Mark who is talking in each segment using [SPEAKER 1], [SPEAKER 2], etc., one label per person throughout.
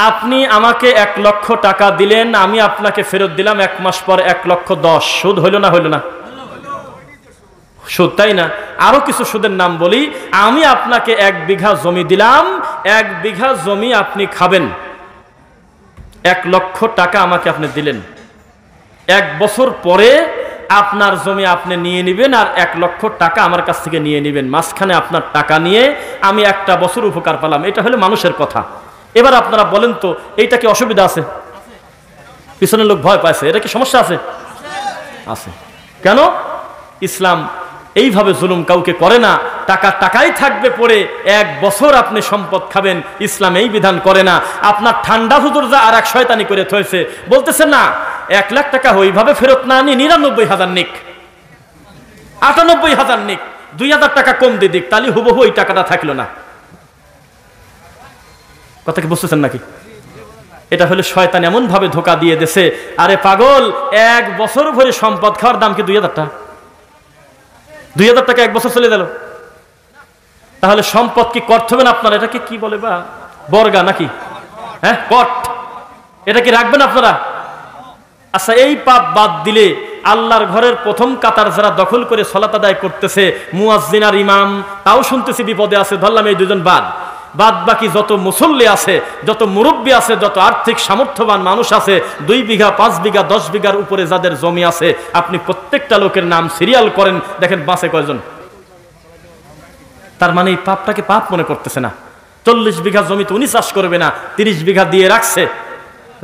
[SPEAKER 1] আপনি আমাকে 1 লক্ষ টাকা দিলেন, আমি আপনাকে ফেরত দিলাম 1 মাস পর 1,10,000, সুদ হইল না হইল না? সুদ, তাই না? আরো কিছু সুদের নাম বলি। আমি আপনাকে 1 বিঘা জমি দিলাম, 1 বিঘা জমি আপনি খাবেন, 1 লক্ষ টাকা আমাকে আপনি দিলেন। 1 বছর পরে আপনার জমি আপনি নিয়ে নেবেন আর 1 লক্ষ টাকা আমার কাছ থেকে নিয়ে নেবেন। মাঝখানে আপনার টাকা নিয়ে আমি 1টা বছর উপকার পেলাম। এটা হলো মানুষের কথা। এবার আপনারা বলেন তো, এইটা কি অসুবিধা আছে? পিছনের লোক ভয় পাইছে, এটা কি সমস্যা আছে? আছে। কেন? ইসলাম এইভাবে জুলুম কাউকে করে না। টাকা টাকাই থাকবে পড়ে, 1 বছর আপনি সম্পদ খাবেন, ইসলাম এই বিধান করে না। আপনার ঠান্ডা হুজুর যা আর এক শয়তানি করে থয়েছে, বলতেছে না 1 লাখ টাকা ওইভাবে ফেরত না নিয়ে 99,000 নিক, 98,000 নিক, 2,000 টাকা কম দিয়ে দিক, তাহলে হুবহু ওই টাকাটা থাকলো না। কথা কি বুঝতেছেন নাকি? এটা হলো শয়তান এমন ভাবে ধোকা দিয়ে দেছে। আরে পাগল, 1 বছর ভরে সম্পদ খাওয়ার দাম কি 2,000 টাকা? 2,000 টাকা 1 বছর চলে গেল। তাহলে সম্পদ কি করতে হবেন আপনারা? এটাকে কি বলে বা বর্গা নাকি? হ্যাঁ, কট। এটা কি রাখবেন আপনারা? আচ্ছা, এই পাপ বাদ দিলে আল্লাহর ঘরের প্রথম কাতার যারা দখল করে সালাত আদায় করতেছে, মুয়াজ্জিন আর ইমাম, তাও শুনতেছি বিপদে আছে, ধরলাম এই 2জন বাদ বাকি যত মুসল্লি আছে, যত মুরব্বী আছে, যত আর্থিক সামর্থ্যবান মানুষ আছে, 2 বিঘা 5 বিঘা 10 বিঘার উপরে যাদের জমি আছে, আপনি প্রত্যেকটা লোকের নাম সিরিয়াল করেন, দেখেন বাঁচে কয়জন। তার মানে এই পাপটাকে পাপ মনে করতেছে না। 40 বিঘা জমিতে উনি চাষ করবে না, 30 বিঘা দিয়ে রাখছে,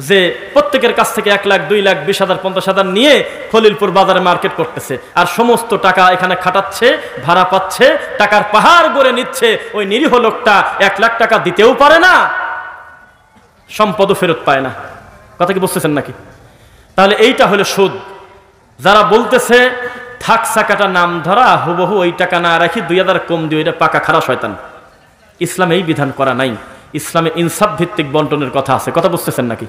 [SPEAKER 1] যে প্রত্যেকের কাছ থেকে 1 লাখ 2 লাখ 20,000 50,000 নিয়ে খলিলপুর বাজারে মার্কেট করতেছে, আর সমস্ত টাকা এখানে খাটাচ্ছে, ভাড়া পাচ্ছে, টাকার পাহাড় গড়ে নিচ্ছে। ওই নিরীহ লোকটা 1 লাখ টাকা দিতেও পারে না, সম্পদও ফেরত পায় না। কথা কি বুঝতেছেন নাকি? তাহলে এইটা হলো সুদ। যারা বলতেছে থাক চাকাটা নাম ধরা, হুবহু ওই টাকা না রাখি 2,000 কম দিয়ে, এটা পাকা খারাপ শয়তান। ইসলামে এই বিধান করা নাই। ইসলামে ইনসাফ ভিত্তিক বন্টনের কথা আছে। কথা বুঝতেছেন নাকি?